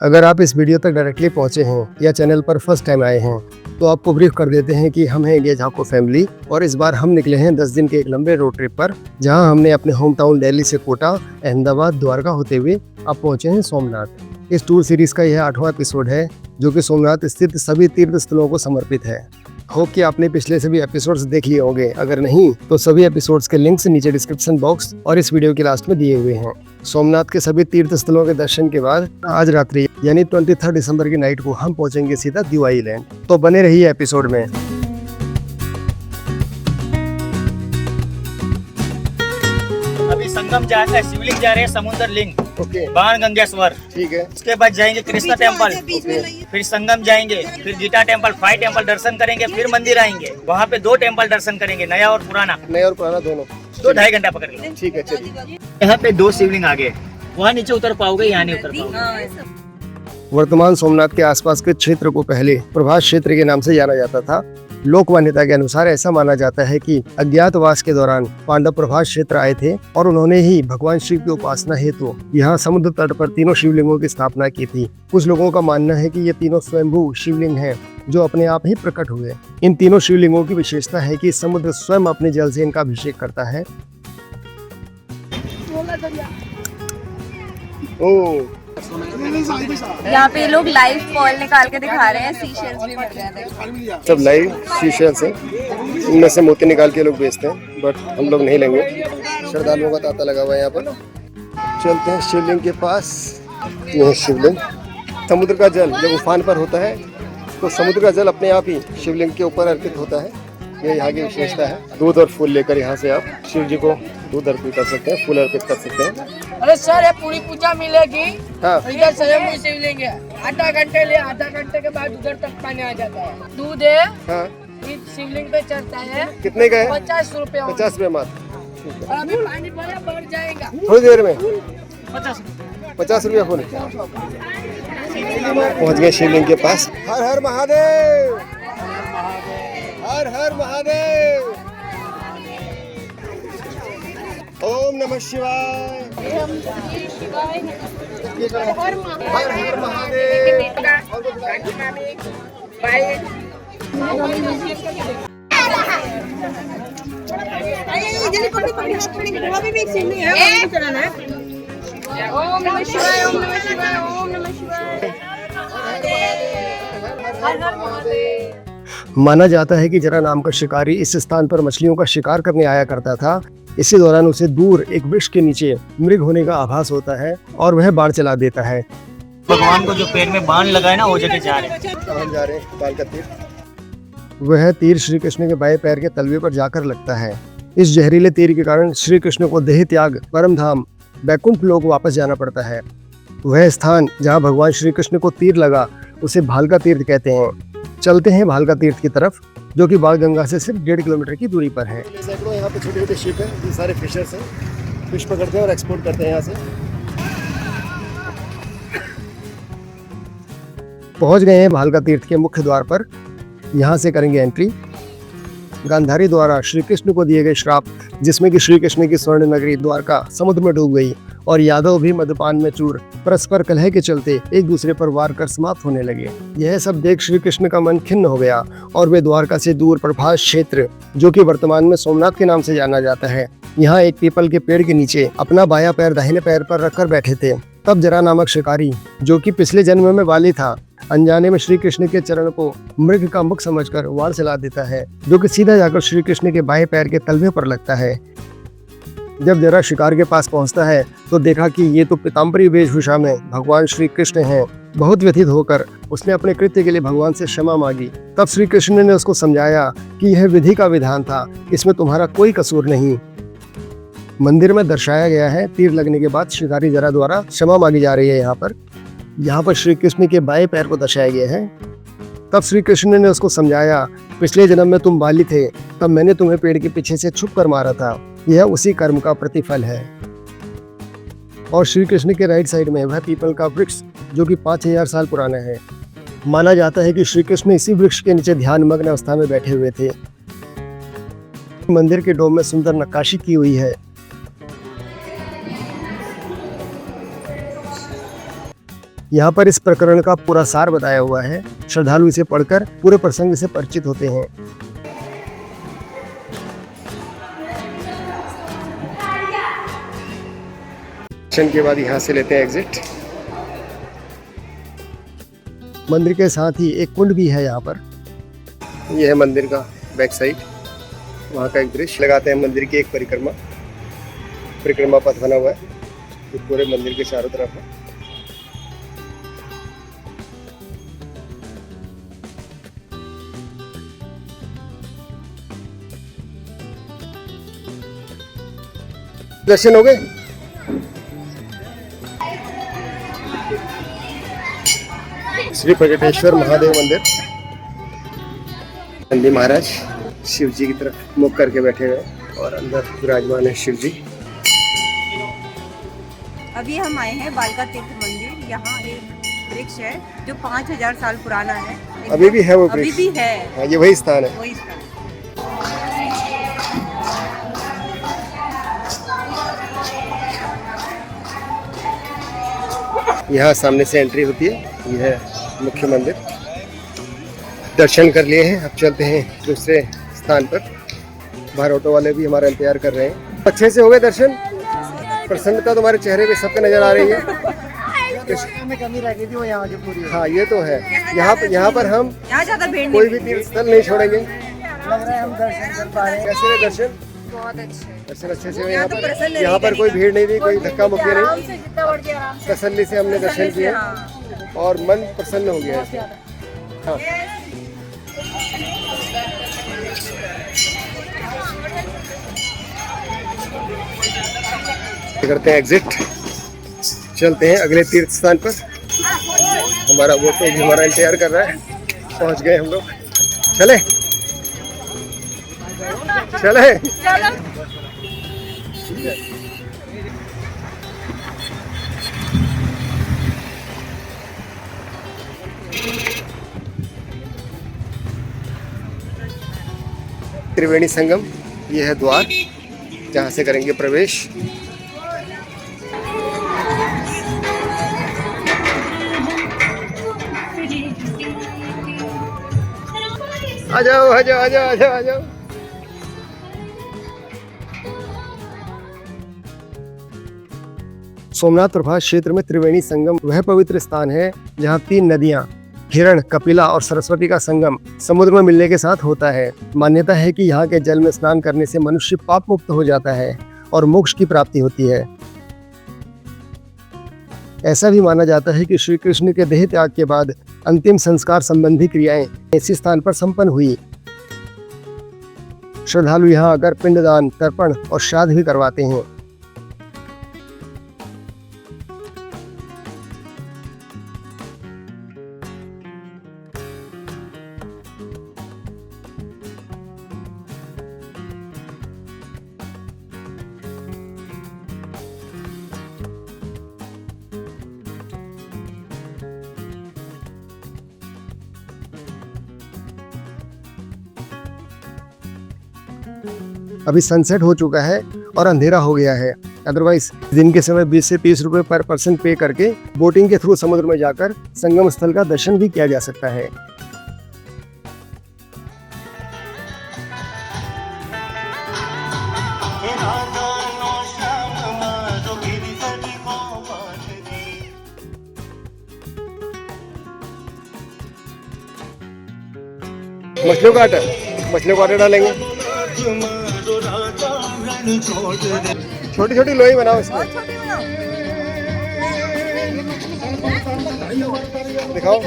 अगर आप इस वीडियो तक डायरेक्टली पहुंचे हैं या चैनल पर फर्स्ट टाइम आए हैं तो आपको ब्रीफ कर देते हैं कि हम हैं इंडिया झाको फैमिली और इस बार हम निकले हैं 10 दिन के एक लंबे रोड ट्रिप पर, जहां हमने अपने होम टाउन दिल्ली से कोटा, अहमदाबाद, द्वारका होते हुए अब पहुंचे हैं सोमनाथ। इस टूर सीरीज का यह 8वां एपिसोड है जो कि सोमनाथ स्थित सभी तीर्थ स्थलों को समर्पित है। होप कि आपने पिछले सभी एपिसोड्स देख लिए होंगे, अगर नहीं तो सभी एपिसोड्स के लिंक्स नीचे डिस्क्रिप्शन बॉक्स और इस वीडियो के लास्ट में दिए हुए हैं। सोमनाथ के सभी तीर्थ स्थलों के दर्शन के बाद आज रात्रि यानी 23 दिसंबर की नाइट को हम पहुंचेंगे सीधा दीव आइलैंड। तो बने रहिए एपिसोड में। अभी संगम जा रहे हैं, शिवलिंग जा रहे हैं, समुद्र लिंग, ओके, बाण गंगेश्वर। ठीक है। उसके बाद जाएंगे कृष्णा टेम्पल, फिर संगम जाएंगे, फिर गीता टेम्पल, 5 टेम्पल दर्शन करेंगे, फिर मंदिर आएंगे, वहाँ पे 2 टेम्पल दर्शन करेंगे, नया और पुराना। नया और पुराना दोनों 2-2.5 घंटा पकड़ लो। ठीक है, चलिए। यहाँ पे 2 शिवलिंग आगे, वहाँ नीचे उतर पाओगे, यहाँ नहीं उतर पाओगे। वर्तमान सोमनाथ के आसपास के क्षेत्र को पहले प्रभास क्षेत्र के नाम से जाना जाता था। लोक मान्यता के अनुसार ऐसा माना जाता है कि अज्ञातवास के दौरान पांडव प्रभास क्षेत्र आए थे और उन्होंने ही भगवान शिव की उपासना हेतु यहाँ समुद्र तट पर तीनों शिवलिंगों की स्थापना की थी। कुछ लोगों का मानना है कि ये तीनों स्वयंभू शिवलिंग हैं जो अपने आप ही प्रकट हुए। इन तीनों शिवलिंगों की विशेषता है कि समुद्र स्वयं अपने जल से इनका अभिषेक करता है। यहाँ पे लोग लाइव फॉल निकाल के दिखा रहे हैं, सीशेल्स भी मिल रहे हैं। सब लाइव सीशेल्स हैं, इनमें से मोती निकाल के लोग बेचते हैं, बट हम लोग नहीं लेंगे। श्रद्धालुओं का तांता लगा हुआ है यहाँ पर। चलते हैं शिवलिंग के पास। यह शिवलिंग, समुद्र का जल जब उफान पर होता है तो समुद्र का जल अपने आप ही शिवलिंग के ऊपर अर्पित होता है। ये यहाँ की विशेषता है। दूध और फूल लेकर यहाँ से आप शिव जी को दूध अर्पित कर सकते हैं, फूल अर्पित कर सकते हैं। अरे सर, ये पूरी पूजा मिलेगी। हाँ, इधर स्वयं शिवलिंग है। आधा घंटे के बाद उधर तक पानी आ जाता है। दूध है, हाँ। इस शिवलिंग पे चढ़ता है। कितने का है? 50 रुपए। 50 रुपये मात्र। और अभी पानी बढ़ जाएगा थोड़ी देर में 50 रुपया फूल। पहुँच गए शिवलिंग के पास। हर हर महादेव, हर हर महादेव, ओम नमः शिवाय, हर हर महादेव। ओम नमः शिवाय, ओम नमः शिवाय, ओम नमः शिवाय। हर हर महादेव। माना जाता है कि जरा नाम का शिकारी इस स्थान पर मछलियों का शिकार करने आया करता था। इसी दौरान उसे दूर एक वृक्ष के नीचे मृग होने का आभास होता है और वह बाण चला देता है। भगवान को जो पेड़ में बाण लगा है ना, वो जगह जा रहे हैं। हम जा रहे हैं बाल का तीर। वह तीर श्री कृष्ण के बाएं पैर के तलवे पर जाकर लगता है। इस जहरीले तीर के कारण श्री कृष्ण को देह त्याग परम धाम बैकुंठ लोक वापस जाना पड़ता है। वह स्थान जहाँ भगवान श्री कृष्ण को तीर लगा उसे भालका तीर्थ कहते हैं। चलते हैं भालका तीर्थ की तरफ, जो कि बाण गंगा से सिर्फ 1.5 किलोमीटर की दूरी पर है। सैकड़ों यहाँ पे छोटे छोटे शिप हैं, ये सारे फिशर्स हैं, फिश पकड़ते हैं और एक्सपोर्ट करते हैं यहाँ से। पहुँच गए हैं भालका तीर्थ के मुख्य द्वार पर। यहाँ से करेंगे एंट्री। गांधारी द्वारा श्री कृष्ण को दिए गए श्राप, जिसमें कि श्री कृष्ण की स्वर्ण नगरी द्वारका समुद्र में डूब गई और यादव भी मद्यपान में चूर परस्पर कलह के चलते एक दूसरे पर वार कर समाप्त होने लगे। यह सब देख श्री कृष्ण का मन खिन्न हो गया और वे द्वारका से दूर प्रभास क्षेत्र, जो कि वर्तमान में सोमनाथ के नाम से जाना जाता है, यहाँ एक पीपल के पेड़ के नीचे अपना बायां पैर दाहिने पैर पर रखकर बैठे थे। तब जरा नामक शिकारी, जो कि पिछले जन्म में वाली था, अनजाने में श्री कृष्ण के चरण को मृग का मुख समझकर वार चला देता है, जो कि सीधा जाकर श्री कृष्ण के बाएं पैर के तलवे पर लगता है। जब जरा शिकार के पास पहुंचता है तो देखा कि ये तो पीताम्बरी वेशभूषा में भगवान श्री कृष्ण हैं। बहुत व्यथित होकर उसने अपने कृत्य के लिए भगवान से क्षमा मांगी। तब श्री कृष्ण ने उसको समझाया कि यह विधि का विधान था, इसमें तुम्हारा कोई कसूर नहीं। मंदिर में दर्शाया गया है, तीर लगने के बाद शिकारी जरा द्वारा क्षमा मांगी जा रही है। यहाँ पर श्री कृष्ण के बाएं पैर को दर्शाया गया है। तब श्री कृष्ण ने उसको समझाया, पिछले जन्म में तुम बाली थे, तब मैंने तुम्हें पेड़ के पीछे से छुप कर मारा था, यह उसी कर्म का प्रतिफल है। और श्री कृष्ण के राइट साइड में वह पीपल का वृक्ष, जो कि 5000 साल पुराना है। माना जाता है कि श्री कृष्ण इसी वृक्ष के नीचे ध्यान मग्न अवस्था में बैठे हुए थे। मंदिर के डोम में सुंदर नक्काशी की हुई है। यहाँ पर इस प्रकरण का पूरा सार बताया हुआ है। श्रद्धालु इसे पढ़कर पूरे प्रसंग से परिचित होते हैं। दर्शन के बाद यहाँ से लेते हैं एग्जिट। मंदिर के साथ ही एक कुंड भी है यहाँ पर। यह है मंदिर का बैक साइड, वहाँ का एक दृश्य। लगाते हैं मंदिर की एक परिक्रमा पथ बना हुआ है जो पूरे मंदिर के चारों तरफ है। दर्शन हो गए? श्री प्रकटेश्वर महादेव मंदिर। नंदी महाराज शिव जी की तरफ मुख करके बैठे हुए और अंदर विराजमान है शिव जी। अभी हम आए हैं बालका तीर्थ मंदिर। यहाँ एक वृक्ष है जो 5000 साल पुराना है। अभी भी है वो अभी वृक्ष? भी है। हाँ, ये वही स्थान है। वही स्थान। यहाँ सामने से एंट्री होती है। यह है मुख्य मंदिर। दर्शन कर लिए हैं, अब चलते हैं दूसरे स्थान पर। बाहर ऑटो वाले भी हमारा इंतजार कर रहे हैं। अच्छे से हो गए दर्शन? प्रसन्नता तुम्हारे चेहरे पे सबके नजर आ रही है। में कमी रह गई थी वो यहाँ की पूरी। हाँ, ये तो है। यहाँ पर हम यहाँ ज्यादा भीड़ कोई भी तीर्थ स्थल नहीं छोड़ेंगे। लग रहा है हम दर्शन कर पा रहे हैं। कैसे रहे दर्शन? बहुत अच्छे। दर्शन अच्छे से हुए। यहाँ पर कोई भीड़ नहीं थी, कोई धक्का मुक्की नहीं। तसल्ली से हमने दर्शन किए और मन प्रसन्न हो गया। हाँ। करते हैं एग्जिट, चलते हैं अगले तीर्थ स्थान पर। हमारा वो तो भी हमारा इंतजार कर रहा है। पहुंच गए हम लोग। चले चले त्रिवेणी संगम, ये है द्वार जहाँ से करेंगे प्रवेश। आ जाओ आ जाओ आ जाओ आ जाओ आ जाओ। सोमनाथ प्रभास क्षेत्र में त्रिवेणी संगम वह पवित्र स्थान है जहाँ 3 नदियाँ हिरण, कपिला और सरस्वती का संगम समुद्र में मिलने के साथ होता है। मान्यता है कि यहाँ के जल में स्नान करने से मनुष्य पाप मुक्त हो जाता है और मोक्ष की प्राप्ति होती है। ऐसा भी माना जाता है कि श्री कृष्ण के देह त्याग के बाद अंतिम संस्कार संबंधी क्रियाएं इसी स्थान पर संपन्न हुई। श्रद्धालु यहाँ आकर पिंडदान, तर्पण और श्राद्ध भी करवाते हैं। अभी सनसेट हो चुका है और अंधेरा हो गया है। अदरवाइज दिन के समय 20 से 30 रुपए पर पर्सन पे करके बोटिंग के थ्रू समुद्र में जाकर संगम स्थल का दर्शन भी किया जा सकता है। मछलियों का आटा डालेंगे। छोटी छोटी लोई बनाओ इसमें। दिखाओ।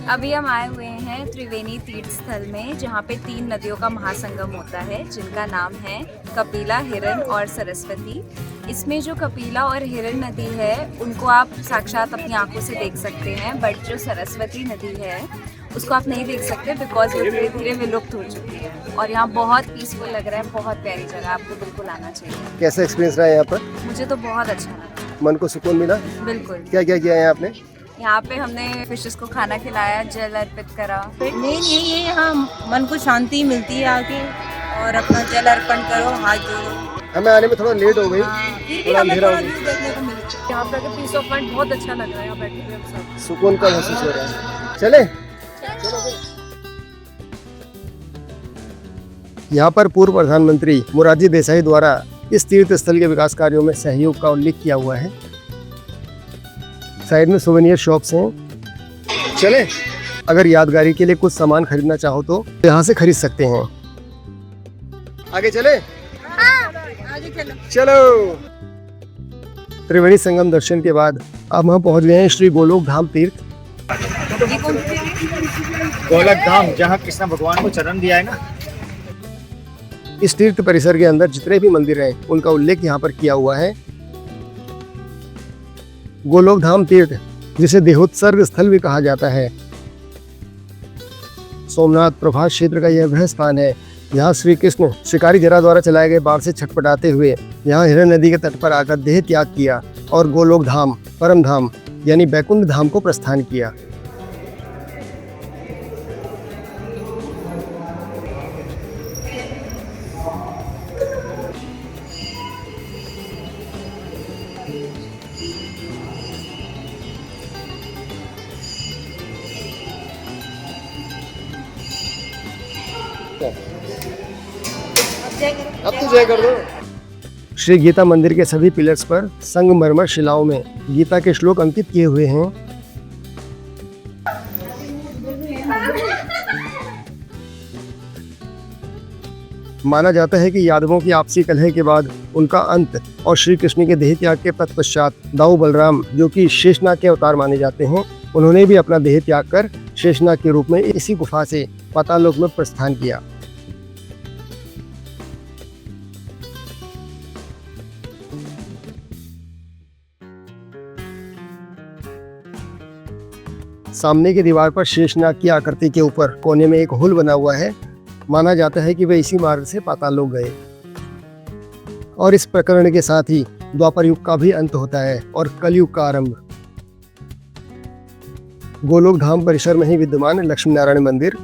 अभी हम आए हुए हैं त्रिवेणी तीर्थ स्थल में, जहाँ पे 3 नदियों का महासंगम होता है, जिनका नाम है कपिला, हिरण और सरस्वती। इसमें जो कपिला और हिरण नदी है उनको आप साक्षात अपनी आंखों से देख सकते हैं, बट जो सरस्वती नदी है उसको आप नहीं देख सकते बिकॉज वो धीरे धीरे विलुप्त हो चुकी है। और यहाँ बहुत पीसफुल लग रहा है, बहुत प्यारी जगह, आपको बिल्कुल आना चाहिए। कैसा एक्सपीरियंस रहा है यहाँ पर? मुझे तो बहुत अच्छा लगा। मन को सुकून मिला? बिल्कुल। क्या क्या किया है आपने? यहाँ पे हमने फिशेस को खाना खिलाया, जल अर्पित करा। मेन यही है, यहाँ मन को शांति मिलती है आके, और अपना जल अर्पण करो, हाथ जोड़ो। हमें आने में थोड़ा लेट हो गई, फिर भी थोड़ा हमें अंधेरा थोड़ा हो गया। व्यू देखने को मिलता है। यहाँ पे पीस ऑफ माइंड बहुत अच्छा लग रहा है, यहाँ बैठे हुए हम सब। सुकून का महसूस हो रहा है। चले? यहाँ पर पूर्व प्रधानमंत्री मोरारजी देसाई द्वारा इस तीर्थ स्थल के विकास कार्यों में सहयोग का उल्लेख किया हुआ है। साइड में सोवेनियर शॉप्स हैं। चले? अगर यादगारी के लिए कुछ सामान खरीदना चाहो तो यहाँ से खरीद सकते हैं। आगे चले? चलो। त्रिवेणी संगम दर्शन के बाद अब हम पहुंच गए हैं श्री गोलोक धाम तीर्थ। गोलक धाम, जहाँ कृष्ण भगवान को चरण दिया है ना। इस तीर्थ परिसर के अंदर जितने भी मंदिर हैं उनका उल्लेख यहाँ पर किया हुआ है। गोलोक धाम तीर्थ, जिसे देहोत्सर्ग स्थल भी कहा जाता है, सोमनाथ प्रभास क्षेत्र का यह वह स्थान है जहाँ श्री कृष्ण शिकारी जरा द्वारा चलाए गए बाढ़ से छटपटाते हुए यहाँ हिरण नदी के तट पर आकर देह त्याग किया और गोलोक धाम, परम धाम यानी बैकुंठ धाम को प्रस्थान किया। अब तो जय कर दो। श्री गीता मंदिर के सभी पिलर्स पर संगमरमर शिलाओं में गीता के श्लोक अंकित किए हुए हैं। माना जाता है कि यादवों की आपसी कलह के बाद उनका अंत और श्री कृष्ण के देह त्याग के तत्पश्चात दाऊ बलराम, जो कि शेषनाग के अवतार माने जाते हैं, उन्होंने भी अपना देह त्याग कर शेषनाग के रूप में इसी गुफा से पातालोक में प्रस्थान किया। सामने की दीवार पर शेषनाग की आकृति के ऊपर कोने में एक होल बना हुआ है। माना जाता है कि वे इसी मार्ग से पातालोक गए। और इस प्रकरण के साथ ही द्वापर युग का भी अंत होता है और कलयुग का आरंभ। गोलोक धाम परिसर में ही विद्यमान लक्ष्मी नारायण मंदिर,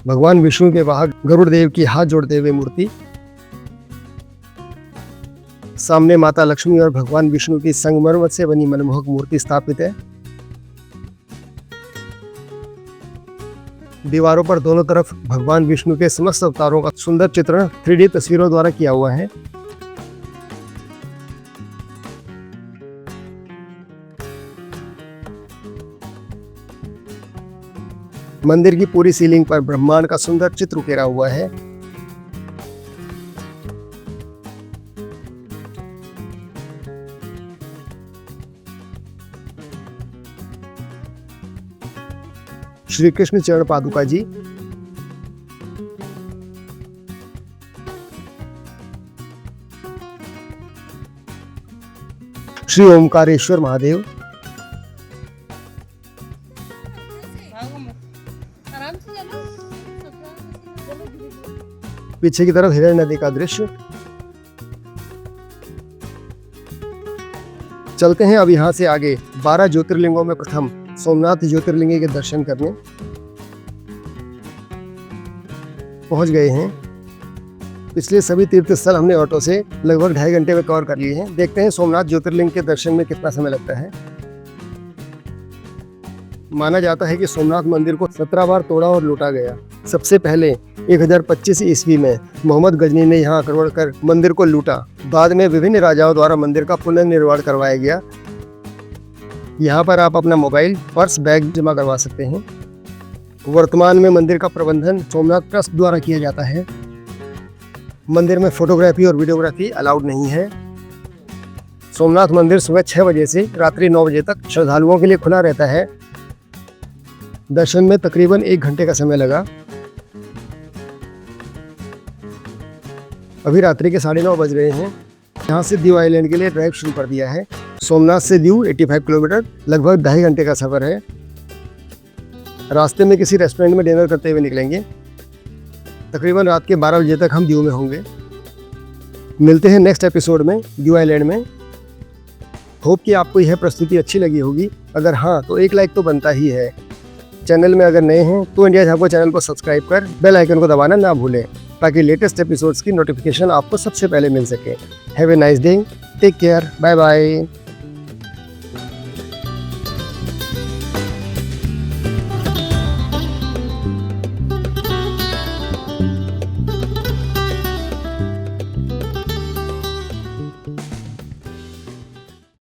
भगवान विष्णु के वाहक गरुड़ देव की हाथ जोड़ते हुए मूर्ति, सामने माता लक्ष्मी और भगवान विष्णु की संगमरमर से बनी मनमोहक मूर्ति स्थापित है। दीवारों पर दोनों तरफ भगवान विष्णु के समस्त अवतारों का सुंदर चित्रण 3D तस्वीरों द्वारा किया हुआ है। मंदिर की पूरी सीलिंग पर ब्रह्मांड का सुंदर चित्र उकेरा हुआ है। श्री कृष्ण चरण पादुका जी, श्री ओमकारेश्वर महादेव, पीछे की तरफ हिरण नदी का दृश्य। चलते हैं अब यहाँ से आगे 12 ज्योतिर्लिंगों में प्रथम सोमनाथ ज्योतिर्लिंग के दर्शन करने। पहुंच गए हैं। पिछले सभी तीर्थ स्थल हमने ऑटो से लगभग 2.5 घंटे में कवर कर लिए हैं। देखते हैं सोमनाथ ज्योतिर्लिंग के दर्शन में कितना समय लगता है। माना जाता है कि सोमनाथ मंदिर को 17 बार तोड़ा और लूटा गया। सबसे पहले 1025 ईस्वी में मोहम्मद गजनी ने यहाँ आक्रमण कर मंदिर को लूटा। बाद में विभिन्न राजाओं द्वारा मंदिर का पुनर्निर्माण करवाया गया। यहाँ पर आप अपना मोबाइल, पर्स, बैग जमा करवा सकते हैं। वर्तमान में मंदिर का प्रबंधन सोमनाथ ट्रस्ट द्वारा किया जाता है। मंदिर में फोटोग्राफी और वीडियोग्राफी अलाउड नहीं है। सोमनाथ मंदिर सुबह 6 बजे से रात्रि 9 बजे तक श्रद्धालुओं के लिए खुला रहता है। दर्शन में तकरीबन 1 घंटे का समय लगा। अभी रात्रि के 9:30 बज रहे हैं। यहाँ से दीव आइलैंड के लिए ड्राइव शुरू कर दिया है। सोमनाथ से दीव 85 किलोमीटर, लगभग 2.5 घंटे का सफ़र है। रास्ते में किसी रेस्टोरेंट में डिनर करते हुए निकलेंगे। तकरीबन रात के 12 बजे तक हम दीव में होंगे। मिलते हैं नेक्स्ट एपिसोड में दीव आइलैंड में। होप कि आपको यह प्रस्तुति अच्छी लगी होगी। अगर हाँ तो एक लाइक तो बनता ही है। चैनल में अगर नए हैं तो इंडिया झापा चैनल को सब्सक्राइब कर बेल आइकन को दबाना ना भूलें, ताकि लेटेस्ट एपिसोड्स की नोटिफिकेशन आपको सबसे पहले मिल सके। Have a nice day, take care, bye bye.